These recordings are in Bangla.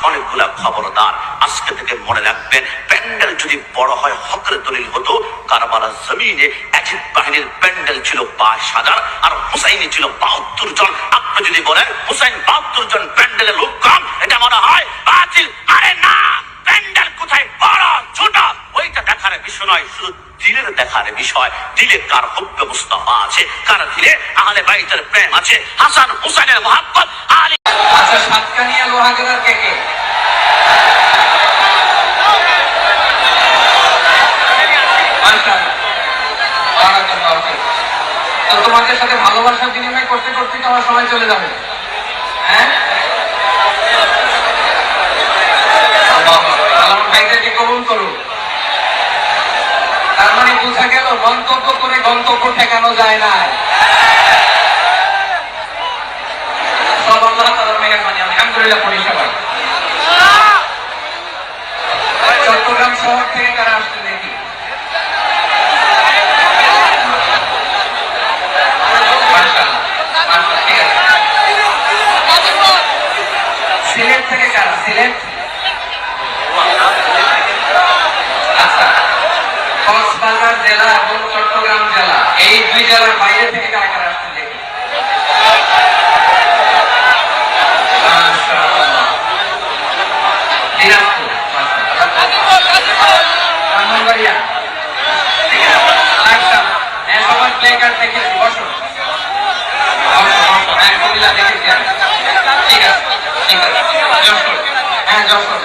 অনেকগুলা খবরদার। আজকে থেকে মনে রাখবেন, প্যান্ডেল যদি বড় হয় হকের দলিল হতো। কারবালার জমিনে এজিদ বাহিনীর প্যান্ডেল ছিল 22,000 আর হুসাইনি ছিল 72 জন। আপনি যদি বলেন হুসাইন 72 জন প্যান্ডেলে লোক কম, এটা মনে হয় বাতিল। আরে না, প্যান্ডেল কোথায় বড় ছোট ওইটা দেখার বিষয় নয়, শুধু দিলের দেখার বিষয়। দিলে কার হুব্বে মুস্তাফা আছে, কার দিলে আহলে বাইতের প্রেম আছে, হাসান হুসাইনের মুহাব্বত। আলী আচ্ছা, সাতকানিয়া লোহাগড়ার কে কে? তো তোমাদের সাথে ভালোবাসার বিনিময় করতে করতে তো আমার সময় চলে যাবে। হ্যাঁ, ভাইদেরকে কবুল করুন। তার মানে বোঝা গেল মন্তব্য করে গন্তব্য ঠেকানো যায় না। সব আল্লাহ তাআলার মেহেরবানি, আলহামদুলিল্লাহ। পরিষেবা চট্টগ্রাম শহর থেকে কারা আসছে দেখি? সিলেট থেকে কারা? সিলেট, আচ্ছা। কক্সবাজার জেলা এবং চট্টগ্রাম জেলা, এই দুই জেলার বাইরে থেকে কারা কারা আসছে দেখি? দিনাজপুর, ব্রাহ্মণবাড়িয়া, সবার প্লে কার্ড দেখেছি। বসো, হ্যাঁ, কুমিল্লা দেখেছি আমি। ঠিক আছে, ঠিক আছে। যশোর, হ্যাঁ যশোর।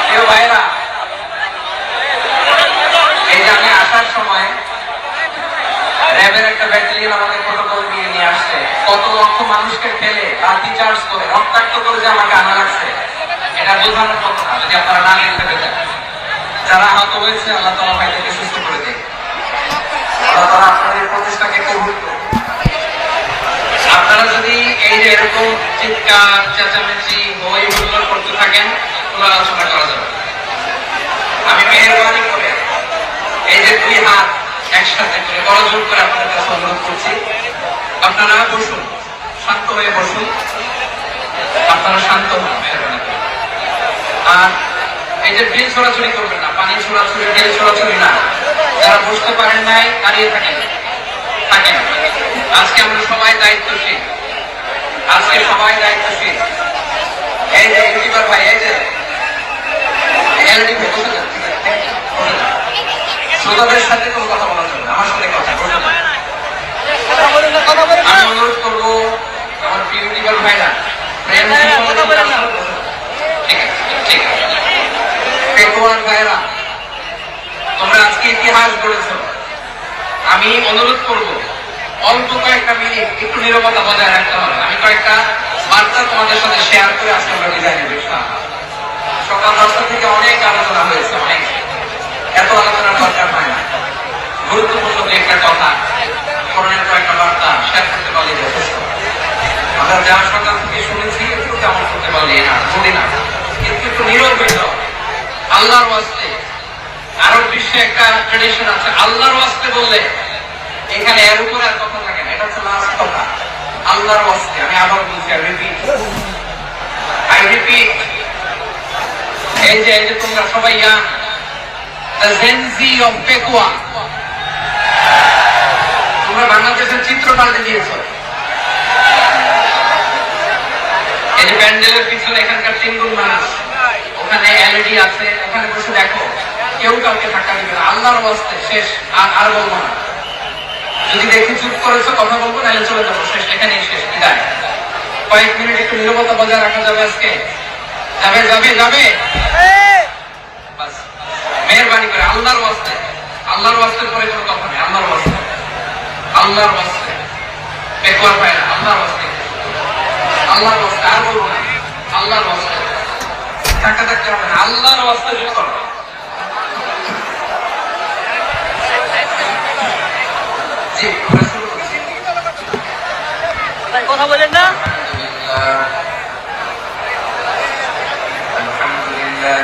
কেউ ভাইরা, এই যে আমি আসার সময় র্যাবের একটা ব্যাটালিয়ন আমাদের প্রোটোকল দিয়ে নিয়ে আসছে। কত লক্ষ মানুষকে ফেলে লাঠি চার্জ করে রক্তাক্ত করে যে আমাকে আনা লাগছে, এটা বোঝানোর কথা না যদি আপনারা না দেখতে পেতেন। যারা আহত হয়েছে, আল্লাহ তাআলা ভাইদেরকে সুস্থ করে দেয়। আল্লাহ তাআলা আপনাদের প্রচেষ্টাকে কবুল করুন। আপনারা যদি এই যে এরকম চিৎকার চেঁচামেচি হই হুল্লোড় করতে থাকেন, কোনো আলোচনা করা যাবে। আমি মেহেরবানি করে এই যে দুই হাত একসাথে করে করজোড় করে আপনাদের কাছে অনুরোধ করছি, আপনারা বসুন, শান্ত হয়ে বসুন। আপনারা শান্ত হন, মেহেরবানি করে। আর এই যে ঢিল ছোড়াছুড়ি করবেন না, পানি ছোড়াছুড়ি, ঢিল ছোড়াছুড়ি না। যারা বসতে পারেন নাই, দাঁড়িয়ে থাকেন। আজকে আমরা সবাই দায়িত্বশীল, আজকে সবাই দায়িত্বশীল। এই যে ইউটিউবার ভাই, এই যে শ্রোতাদের সাথে কোনো কথা বলার জন্য আমার সাথে কথা বলতে, আমি অনুরোধ করবো আমার প্রিয় ইউটিউবার ভাইরা, ঠিক আছে, ঠিক আছে। পেটোয়ার ভাইরা, তোমরা আজকে ইতিহাস গড়েছো। আমি অনুরোধ করবো অল্প কয়েকটা মিনিট একটু নীরবতা বজায় রাখতে হবে। আমি কয়েকটা বার্তা তোমাদের সাথে শেয়ার করে আজকে আমরা বিদায় নেব। সকাল 10টা থেকে অনেক আলোচনা হয়েছে, অনেক, এত আলোচনার দরকার হয় না। গুরুত্বপূর্ণ যে একটা কথা, করণের কয়েকটা বার্তা শেয়ার করতে পারলে যথেষ্ট। আমরা যা সকাল থেকে শুনেছি একটু তেমন করতে পারলি না, বলি না, কিন্তু একটু নীরব হয়ে যাও। আল্লাহর ওয়াস্তে, আরব বিশ্বে একটা ট্রেডিশন আছে, আল্লাহর ওয়াস্তে বললে এখানে এর উপর আর কথা থাকে না। এটা হচ্ছে লাস্ট কথা, আল্লাহর ওয়াস্তে। আমি আবার বলছি, আই রিপিট, এই যে তোমরা সবাই young, the Gen Z of Pekua, তোমরা বাংলাদেশের চিত্র পাল্টে দিয়েছো। এই যে প্যান্ডেলের পিছনে এখানকার 3 গুণ মানুষ, ওখানে এলইডি আছে, ওখানে বসে দেখো, কেউ কাউকে ধাক্কা দিবে না। আল্লাহর ওয়াস্তে, শেষ, আর বলবো না। যদি দেখি চুপ করেছো, কথা বলবো, নাহলে চলে যাবো, শেষ, এখানেই শেষ, বিদায়। কয়েক মিনিট একটু নীরবতা বজায় রাখা যাবে আজকে? যাবে, যাবে, যাবে। মেহেরবানি করে আল্লাহর ওয়াস্তে, আল্লাহর ওয়াস্তের পরে কোনো কথা নেই। আল্লাহর ওয়াস্তে, আল্লাহর ওয়াস্তে, একবার পায় না, আল্লাহর ওয়াস্তে, আল্লাহর ওয়াস্তে, আর বলবো না, আল্লাহর ওয়াস্তে। ধাক্কা ধাক্কা হবে না, আল্লাহর ওয়াস্তে শুরু করো। জি, শুরু করছি। কথা বলেন না। আলহামদুলিল্লাহ